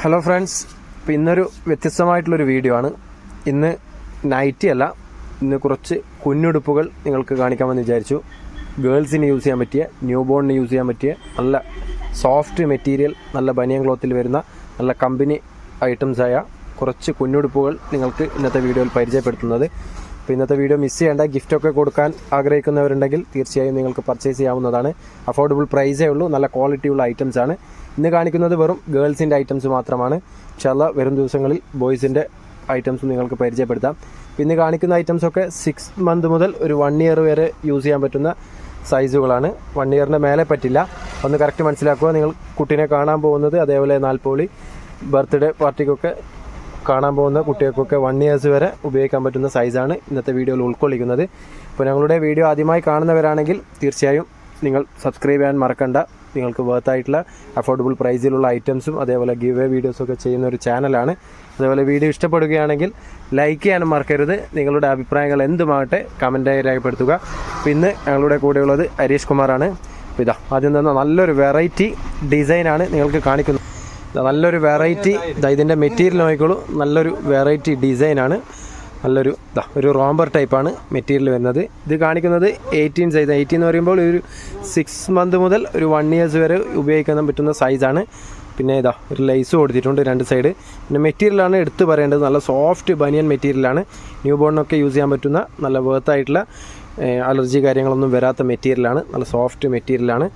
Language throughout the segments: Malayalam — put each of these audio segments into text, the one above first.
ഹലോ ഫ്രണ്ട്സ്, ഇപ്പോൾ ഇന്നൊരു വ്യത്യസ്തമായിട്ടുള്ളൊരു വീഡിയോ ആണ്. ഇന്ന് നൈറ്റി അല്ല, ഇന്ന് കുറച്ച് കുഞ്ഞുടുപ്പുകൾ നിങ്ങൾക്ക് കാണിക്കാമെന്ന് വിചാരിച്ചു. ഗേൾസിന് യൂസ് ചെയ്യാൻ പറ്റിയ, ന്യൂ ബോണിന് യൂസ് ചെയ്യാൻ പറ്റിയ നല്ല സോഫ്റ്റ് മെറ്റീരിയൽ, നല്ല ബനിയൻ ക്ലോത്തിൽ വരുന്ന നല്ല കമ്പനി ഐറ്റംസായ കുറച്ച് കുഞ്ഞുടുപ്പുകൾ നിങ്ങൾക്ക് ഇന്നത്തെ വീഡിയോയിൽ പരിചയപ്പെടുത്തുന്നത്. അപ്പോൾ ഇന്നത്തെ വീഡിയോ മിസ് ചെയ്യേണ്ട. ഗിഫ്റ്റൊക്കെ കൊടുക്കാൻ ആഗ്രഹിക്കുന്നവരുണ്ടെങ്കിൽ തീർച്ചയായും നിങ്ങൾക്ക് പർച്ചേസ് ചെയ്യാവുന്നതാണ്. അഫോർഡബിൾ പ്രൈസേ ഉള്ളൂ, നല്ല ക്വാളിറ്റിയുള്ള ഐറ്റംസാണ്. ഇന്ന് കാണിക്കുന്നത് വെറും ഗേൾസിൻ്റെ ഐറ്റംസ് മാത്രമാണ്. ഇൻഷാല്ലാ വരും ദിവസങ്ങളിൽ ബോയ്സിൻ്റെ ഐറ്റംസും നിങ്ങൾക്ക് പരിചയപ്പെടുത്താം. ഇന്ന് കാണിക്കുന്ന ഐറ്റംസൊക്കെ 6 മന്ത് മുതൽ ഒരു 1 ഇയർ വരെ യൂസ് ചെയ്യാൻ പറ്റുന്ന സൈസുകളാണ്. 1 ഇയറിൻ്റെ മേലെ പറ്റില്ല. ഒന്ന് കറക്റ്റ് മനസ്സിലാക്കുക. നിങ്ങൾ കുട്ടീനെ കാണാൻ പോകുന്നത്, അതേപോലെ 40 ബർത്ത്ഡേ പാർട്ടിക്കൊക്കെ കാണാൻ പോകുന്ന കുട്ടികൾക്കൊക്കെ 1 ഇയേഴ്സ് വരെ ഉപയോഗിക്കാൻ പറ്റുന്ന സൈസാണ് ഇന്നത്തെ വീഡിയോയിൽ ഉൾക്കൊള്ളിക്കുന്നത്. ഇപ്പോൾ ഞങ്ങളുടെ വീഡിയോ ആദ്യമായി കാണുന്നവരാണെങ്കിൽ തീർച്ചയായും നിങ്ങൾ സബ്സ്ക്രൈബ് ചെയ്യാൻ മറക്കണ്ട. നിങ്ങൾക്ക് വർത്തായിട്ടുള്ള അഫോർഡബിൾ പ്രൈസിലുള്ള ഐറ്റംസും അതേപോലെ ഗിവ് അവേ വീഡിയോസൊക്കെ ചെയ്യുന്ന ഒരു ചാനലാണ്. അതേപോലെ വീഡിയോ ഇഷ്ടപ്പെടുകയാണെങ്കിൽ ലൈക്ക് ചെയ്യാനും മറക്കരുത്. നിങ്ങളുടെ അഭിപ്രായങ്ങൾ എന്തുമാകട്ടെ കമൻറ്റായി രേഖപ്പെടുത്തുക. പിന്നെ ഞങ്ങളുടെ കൂടെയുള്ളത് ഹരീഷ് കുമാറാണ്. അപ്പോൾ ഇതാ ആദ്യം തന്നെ നല്ലൊരു വെറൈറ്റി ഡിസൈനാണ് നിങ്ങൾക്ക് കാണിക്കുന്നത്. നല്ലൊരു വെറൈറ്റി, ഇതിൻ്റെ മെറ്റീരിയൽ നോക്കിക്കോളൂ. നല്ലൊരു വെറൈറ്റി ഡിസൈനാണ്. നല്ലൊരു ഒരു റോംബർ ടൈപ്പാണ് മെറ്റീരിയൽ വരുന്നത്. ഇത് കാണിക്കുന്നത് 18 സൈസ്. 18 എന്ന് പറയുമ്പോൾ ഒരു 6 മന്ത് മുതൽ ഒരു 1 ഇയേഴ്സ് വരെ ഉപയോഗിക്കാൻ പറ്റുന്ന സൈസാണ്. പിന്നെ ഒരു ലൈസ് കൊടുത്തിട്ടുണ്ട് 2 സൈഡ്. പിന്നെ മെറ്റീരിയലാണ് എടുത്ത് പറയേണ്ടത്. നല്ല സോഫ്റ്റ് ബനിയൻ മെറ്റീരിയലാണ്. ന്യൂ ബോണിനൊക്കെ യൂസ് ചെയ്യാൻ പറ്റുന്ന നല്ല വർത്തായിട്ടുള്ള അലർജി കാര്യങ്ങളൊന്നും വരാത്ത മെറ്റീരിയലാണ്. നല്ല സോഫ്റ്റ് മെറ്റീരിയലാണ്.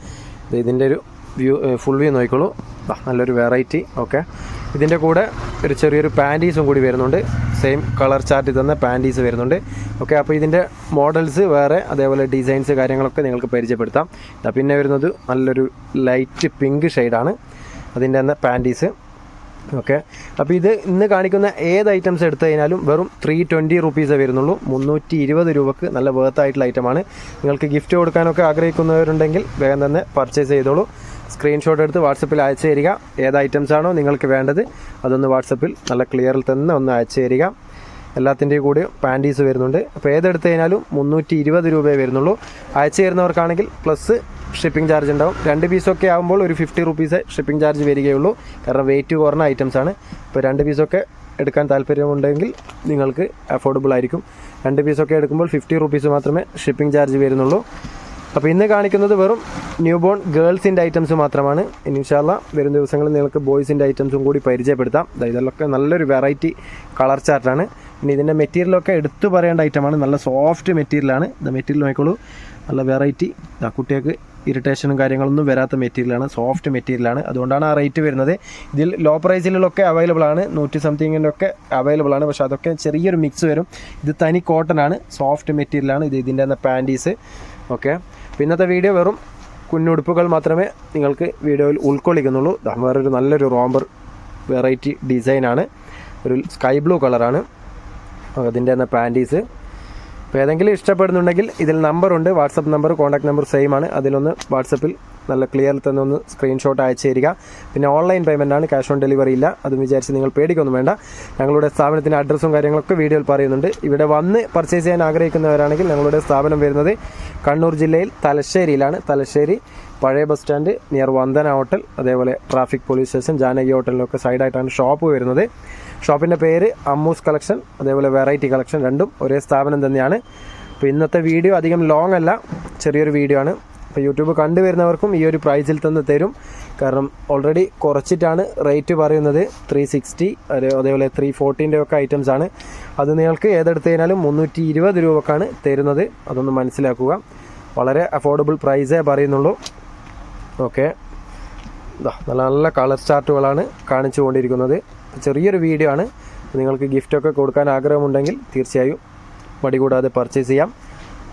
ഇതിൻ്റെ ഒരു ഫുൾ വ്യൂ നോക്കിക്കോളൂ. നല്ലൊരു വെറൈറ്റി. ഓക്കെ, ഇതിൻ്റെ കൂടെ ഒരു ചെറിയൊരു പാൻറ്റീസും കൂടി വരുന്നുണ്ട്. സെയിം കളർ ചാർട്ടിൽ തന്നെ പാൻറ്റീസ് വരുന്നുണ്ട്. ഓക്കെ, അപ്പോൾ ഇതിൻ്റെ മോഡൽസ് വേറെ, അതേപോലെ ഡിസൈൻസ് കാര്യങ്ങളൊക്കെ നിങ്ങൾക്ക് പരിചയപ്പെടുത്താം. പിന്നെ വരുന്നത് നല്ലൊരു ലൈറ്റ് പിങ്ക് ഷെയ്ഡാണ് അതിൻ്റെ തന്നെ പാൻറ്റീസ്. ഓക്കെ, അപ്പോൾ ഇത് ഇന്ന് കാണിക്കുന്ന ഏത് ഐറ്റംസ് എടുത്തു കഴിഞ്ഞാലും വെറും 320 റുപ്പീസേ വരുന്നുള്ളൂ. 320 രൂപക്ക് നല്ല വേർത്തായിട്ടുള്ള ഐറ്റമാണ്. നിങ്ങൾക്ക് ഗിഫ്റ്റ് കൊടുക്കാനൊക്കെ ആഗ്രഹിക്കുന്നവരുണ്ടെങ്കിൽ വേഗം തന്നെ പർച്ചേസ് ചെയ്തോളൂ. സ്ക്രീൻഷോട്ട് എടുത്ത് വാട്സപ്പിൽ അയച്ചു തരിക. ഏത് ഐറ്റംസാണോ നിങ്ങൾക്ക് വേണ്ടത് അതൊന്ന് വാട്സപ്പിൽ നല്ല ക്ലിയറിൽ തന്നെ ഒന്ന് അയച്ചു തരിക. എല്ലാത്തിൻ്റെയും കൂടി പാൻറ്റീസ് വരുന്നുണ്ട്. അപ്പോൾ ഏതെടുത്ത് കഴിഞ്ഞാലും 320 രൂപയെ വരുന്നുള്ളൂ. അയച്ചു തരുന്നവർക്കാണെങ്കിൽ പ്ലസ് ഷിപ്പിംഗ് ചാർജ് ഉണ്ടാവും. 2 പീസൊക്കെ ആകുമ്പോൾ ഒരു 50 റുപ്പീസ് ഷിപ്പിംഗ് ചാർജ് വരികയുള്ളൂ. കാരണം വെയിറ്റ് കുറഞ്ഞ ഐറ്റംസാണ്. ഇപ്പോൾ 2 പീസൊക്കെ എടുക്കാൻ താല്പര്യമുണ്ടെങ്കിൽ നിങ്ങൾക്ക് അഫോർഡബിൾ ആയിരിക്കും. 2 പീസൊക്കെ എടുക്കുമ്പോൾ 50 റുപ്പീസ് മാത്രമേ ഷിപ്പിംഗ് ചാർജ് വരുന്നുള്ളൂ. അപ്പോൾ ഇന്ന് കാണിക്കുന്നത് വെറും ന്യൂ ബോൺ ഗേൾസിൻ്റെ ഐറ്റംസ് മാത്രമാണ്. ഇൻഷാല്ലാ വരും ദിവസങ്ങളിൽ നിങ്ങൾക്ക് ബോയ്സിൻ്റെ ഐറ്റംസും കൂടി പരിചയപ്പെടുത്താം. ഇതെല്ലൊക്കെ നല്ലൊരു വെറൈറ്റി കളർ ചാർട്ടാണ്. പിന്നെ ഇതിൻ്റെ മെറ്റീരിയലൊക്കെ എടുത്തു പറയേണ്ട ഐറ്റമാണ്. നല്ല സോഫ്റ്റ് മെറ്റീരിയലാണ്. ഇത് മെറ്റീരിയൽ നോക്കിക്കോളൂ. നല്ല വെറൈറ്റി, കുട്ടികൾക്ക് ഇറിറ്റേഷനും കാര്യങ്ങളൊന്നും വരാത്ത മെറ്റീരിയലാണ്. സോഫ്റ്റ് മെറ്റീരിയലാണ്. അതുകൊണ്ടാണ് ആ റേറ്റ് വരുന്നത്. ഇതിൽ ലോ പ്രൈസിലൊക്കെ അവൈലബിൾ ആണ്. 100 സംതിങ്ങിൻ്റെയൊക്കെ അവൈലബിൾ ആണ്. പക്ഷേ അതൊക്കെ ചെറിയൊരു മിക്സ് വരും. ഇത് തനി കോട്ടൺ ആണ്, സോഫ്റ്റ് മെറ്റീരിയലാണ്. ഇതിൻ്റെ തന്നെ പാൻറ്റീസ്. ഓക്കെ, ഇന്നത്തെ വീഡിയോ വെറും കുഞ്ഞുടുപ്പുകൾ മാത്രമേ നിങ്ങൾക്ക് വീഡിയോയിൽ ഉൾക്കൊള്ളിക്കുന്നുള്ളൂ. വേറൊരു നല്ലൊരു റോംബർ വെറൈറ്റി ഡിസൈനാണ്. ഒരു സ്കൈ ബ്ലൂ കളറാണ് അതിൻ്റെ തന്നെ പാൻറ്റീസ്. അപ്പോൾ ഏതെങ്കിലും ഇഷ്ടപ്പെടുന്നുണ്ടെങ്കിൽ ഇതിൽ നമ്പറുണ്ട്, WhatsApp number, contact number same ആണ്. അതിലൊന്ന് വാട്സപ്പിൽ നല്ല ക്ലിയറിൽ തന്നെ ഒന്ന് സ്ക്രീൻഷോട്ട് അയച്ചു തരിക. പിന്നെ ഓൺലൈൻ പേയ്മെൻ്റ് ആണ്, ക്യാഷ് ഓൺ ഡെലിവറി ഇല്ല. അതും വിചാരിച്ച് നിങ്ങൾ പേടിക്കൊന്നും വേണ്ട. ഞങ്ങളുടെ സ്ഥാപനത്തിൻ്റെ അഡ്രസ്സും കാര്യങ്ങളൊക്കെ വീഡിയോയിൽ പറയുന്നുണ്ട്. ഇവിടെ വന്ന് പർച്ചേസ് ചെയ്യാൻ ആഗ്രഹിക്കുന്നവരാണെങ്കിൽ ഞങ്ങളുടെ സ്ഥാപനം വരുന്നത് കണ്ണൂർ ജില്ലയിൽ തലശ്ശേരിയിലാണ്. തലശ്ശേരി പഴയ bus stand near Vandana hotel, അതേപോലെ ട്രാഫിക് പോലീസ് സ്റ്റേഷൻ, ജാനകി ഹോട്ടലിനൊക്കെ സൈഡായിട്ടാണ് ഷോപ്പ് വരുന്നത്. ഷോപ്പിൻ്റെ പേര് അമ്മൂസ് കളക്ഷൻ, അതേപോലെ വെറൈറ്റി കളക്ഷൻ, രണ്ടും ഒരേ സ്ഥാപനം തന്നെയാണ്. അപ്പോൾ ഇന്നത്തെ വീഡിയോ അധികം ലോങ് അല്ല, ചെറിയൊരു വീഡിയോ ആണ്. അപ്പോൾ യൂട്യൂബ് കണ്ടുവരുന്നവർക്കും ഈ ഒരു പ്രൈസിൽ തന്നെ തരും. കാരണം ഓൾറെഡി കുറച്ചിട്ടാണ് റേറ്റ് പറയുന്നത്. 360 അതേപോലെ 340 ഒക്കെ ഐറ്റംസ് ആണ്. അത് നിങ്ങൾക്ക് ഏതെടുത്ത് കഴിഞ്ഞാലും 320 രൂപക്കാണ് തരുന്നത്. അതൊന്ന് മനസ്സിലാക്കുക. വളരെ അഫോർഡബിൾ പ്രൈസേ പറയുന്നുള്ളൂ. ഓക്കെ, നല്ല നല്ല കളർ ചാർട്ടുകളാണ് കാണിച്ചു കൊണ്ടിരിക്കുന്നത്. ചെറിയൊരു വീഡിയോ ആണ്. നിങ്ങൾക്ക് ഗിഫ്റ്റൊക്കെ കൊടുക്കാൻ ആഗ്രഹമുണ്ടെങ്കിൽ തീർച്ചയായും മടി കൂടാതെ പർച്ചേസ് ചെയ്യാം.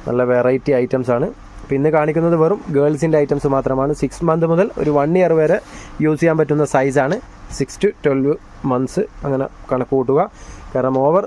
നല്ല വെറൈറ്റി ഐറ്റംസ് ആണ്. അപ്പോൾ ഇന്ന് കാണിക്കുന്നത് വെറും ഗേൾസിൻ്റെ ഐറ്റംസ് മാത്രമാണ്. 6 മന്ത് മുതൽ ഒരു 1 ഇയർ വരെ യൂസ് ചെയ്യാൻ പറ്റുന്ന സൈസാണ്. 6 to 12 മന്ത്സ് അങ്ങനെ കണക്ക് കൂട്ടുക. കാരണം ഓവർ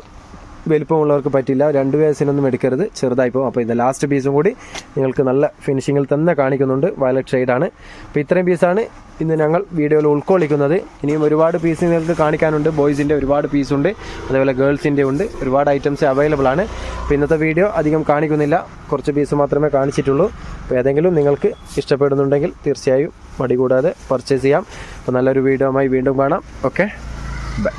വലിപ്പമുള്ളവർക്ക് പറ്റില്ല, 2 വയസ്സിനൊന്നും എടുക്കരുത്, ചെറുതായി പോകും. അപ്പോൾ ഇത് ലാസ്റ്റ് പീസും കൂടി നിങ്ങൾക്ക് നല്ല ഫിനിഷിങ്ങിൽ തന്നെ കാണിക്കുന്നുണ്ട്. വയലറ്റ് ഷെയ്ഡാണ്. അപ്പോൾ ഇത്രയും പീസാണ് ഇന്ന് ഞങ്ങൾ വീഡിയോയിൽ ഉൾക്കൊള്ളിക്കുന്നത്. ഇനിയും ഒരുപാട് പീസ് നിങ്ങൾക്ക് കാണിക്കാനുണ്ട്. ബോയ്സിൻ്റെ ഒരുപാട് പീസുണ്ട്, അതേപോലെ ഗേൾസിൻ്റെ ഉണ്ട്. ഒരുപാട് ഐറ്റംസ് അവൈലബിൾ ആണ്. അപ്പോൾ ഇന്നത്തെ വീഡിയോ അധികം കാണിക്കുന്നില്ല, കുറച്ച് പീസ് മാത്രമേ കാണിച്ചിട്ടുള്ളൂ. അപ്പോൾ ഏതെങ്കിലും നിങ്ങൾക്ക് ഇഷ്ടപ്പെടുന്നുണ്ടെങ്കിൽ തീർച്ചയായും മടി കൂടാതെ പർച്ചേസ് ചെയ്യാം. അപ്പോൾ നല്ലൊരു വീഡിയോയുമായി വീണ്ടും കാണാം. Okay, by.